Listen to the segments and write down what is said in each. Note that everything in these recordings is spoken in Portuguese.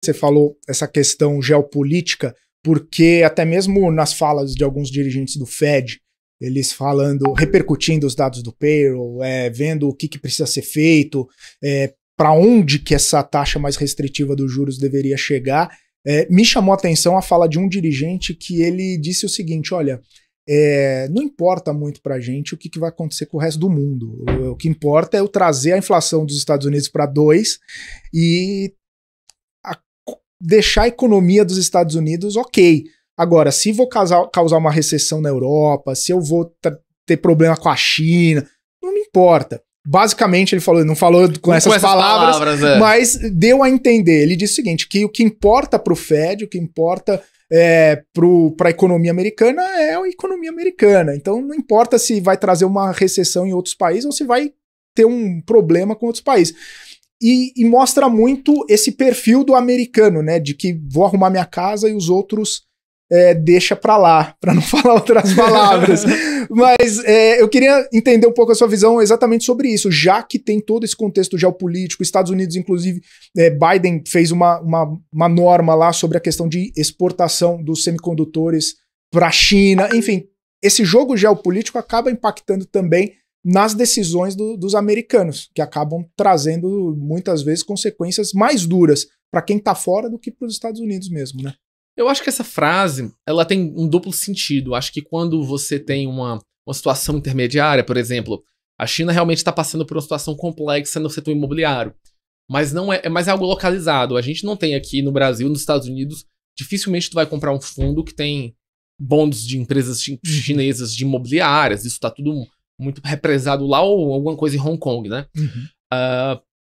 Você falou essa questão geopolítica, porque até mesmo nas falas de alguns dirigentes do Fed, eles falando, repercutindo os dados do payroll, vendo o que precisa ser feito, para onde que essa taxa mais restritiva dos juros deveria chegar, me chamou a atenção a fala de um dirigente que ele disse o seguinte, olha, não importa muito pra gente o que vai acontecer com o resto do mundo, o que importa é eu trazer a inflação dos Estados Unidos para 2 e deixar a economia dos Estados Unidos ok. Agora, se vou causar uma recessão na Europa, se eu vou ter problema com a China, não me importa. Basicamente, ele falou, não falou com essas palavras mas deu a entender. Ele disse o seguinte, que o que importa para o Fed, o que importa para a economia americana é a economia americana. Então, não importa se vai trazer uma recessão em outros países ou se vai ter um problema com outros países. E mostra muito esse perfil do americano, né? De que vou arrumar minha casa e os outros deixa pra lá, pra não falar outras palavras. Mas eu queria entender um pouco a sua visão exatamente sobre isso, já que tem todo esse contexto geopolítico, Estados Unidos, inclusive, Biden fez uma norma lá sobre a questão de exportação dos semicondutores para a China, enfim, esse jogo geopolítico acaba impactando também nas decisões dos americanos, que acabam trazendo muitas vezes consequências mais duras para quem está fora do que para os Estados Unidos mesmo, né? Eu acho que essa frase, ela tem um duplo sentido. Acho que quando você tem uma situação intermediária, por exemplo, a China realmente está passando por uma situação complexa no setor imobiliário, mas não mas é algo localizado. A gente não tem aqui no Brasil, nos Estados Unidos, dificilmente tu vai comprar um fundo que tem bonds de empresas chinesas de imobiliárias, isso está tudo muito represado lá ou alguma coisa em Hong Kong, né?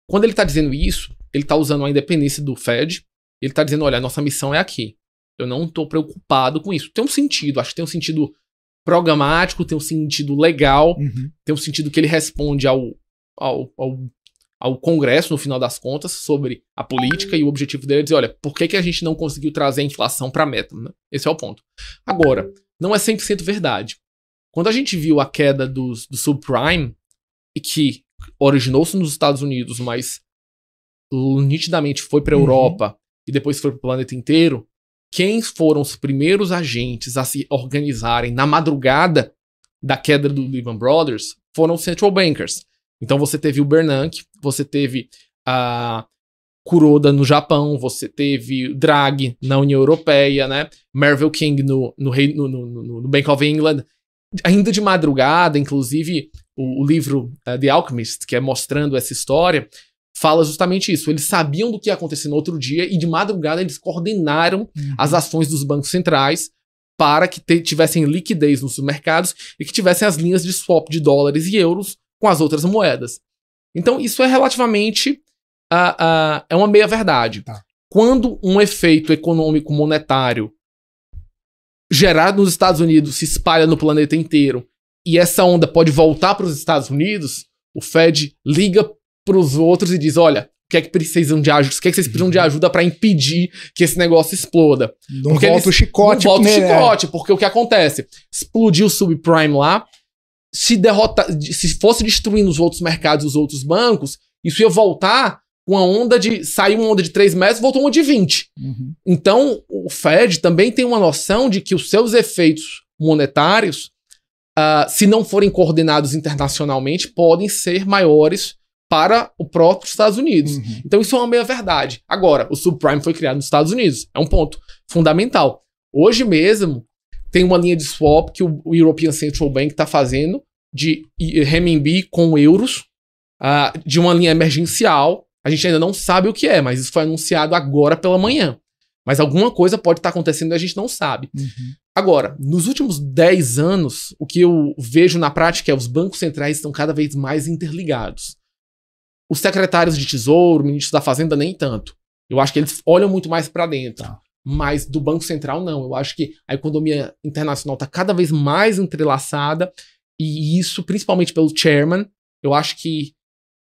Quando ele tá dizendo isso, ele tá usando a independência do Fed, ele tá dizendo, olha, a nossa missão é aqui. Eu não tô preocupado com isso. Tem um sentido, acho que tem um sentido programático, tem um sentido legal, tem um sentido que ele responde ao Congresso, no final das contas, sobre a política e o objetivo dele é dizer, olha, por que a gente não conseguiu trazer a inflação pra meta? Né? Esse é o ponto. Agora, não é 100% verdade. Quando a gente viu a queda do subprime, e que originou-se nos Estados Unidos, mas nitidamente foi para a Europa e depois foi para o planeta inteiro, quem foram os primeiros agentes a se organizarem na madrugada da queda do Lehman Brothers foram os central bankers. Então você teve o Bernanke, você teve a Kuroda no Japão, você teve Draghi na União Europeia, né? Mervyn King no Bank of England. Ainda de madrugada, inclusive, o livro The Alchemist, que é mostrando essa história, fala justamente isso. Eles sabiam do que ia acontecer no outro dia e de madrugada eles coordenaram as ações dos bancos centrais para que tivessem liquidez nos mercados e que tivessem as linhas de swap de dólares e euros com as outras moedas. Então isso é relativamente é uma meia-verdade. Tá. Quando um efeito econômico monetário gerado nos Estados Unidos se espalha no planeta inteiro e essa onda pode voltar para os Estados Unidos, o Fed liga para os outros e diz, olha, o que é que precisam de ajuda? O que é que vocês precisam de ajuda para impedir que esse negócio exploda? Não volta o chicote. Não volta o chicote, porque o que acontece? Explodiu o subprime lá, se fosse destruindo os outros mercados, os outros bancos, isso ia voltar com uma onda saiu uma onda de 3 metros, voltou uma de 20. Então, o Fed também tem uma noção de que os seus efeitos monetários, se não forem coordenados internacionalmente, podem ser maiores para o próprio Estados Unidos. Então, isso é uma meia-verdade. Agora, o subprime foi criado nos Estados Unidos. É um ponto fundamental. Hoje mesmo, tem uma linha de swap que o European Central Bank está fazendo de renminbi com euros, de uma linha emergencial. A gente ainda não sabe o que é, mas isso foi anunciado agora pela manhã. Mas alguma coisa pode estar acontecendo e a gente não sabe. Agora, nos últimos 10 anos, o que eu vejo na prática é os bancos centrais estão cada vez mais interligados. Os secretários de Tesouro, ministros da Fazenda, nem tanto. Eu acho que eles olham muito mais para dentro. Mas do Banco Central, não. Eu acho que a economia internacional está cada vez mais entrelaçada e isso, principalmente pelo chairman, eu acho que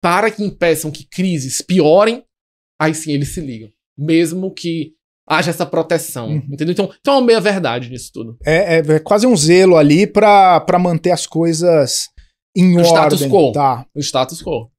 para que impeçam que crises piorem, aí sim eles se ligam. Mesmo que haja essa proteção, entendeu? Então é uma meia-verdade nisso tudo. É quase um zelo ali para manter as coisas em ordem. Status quo. Tá. O status quo.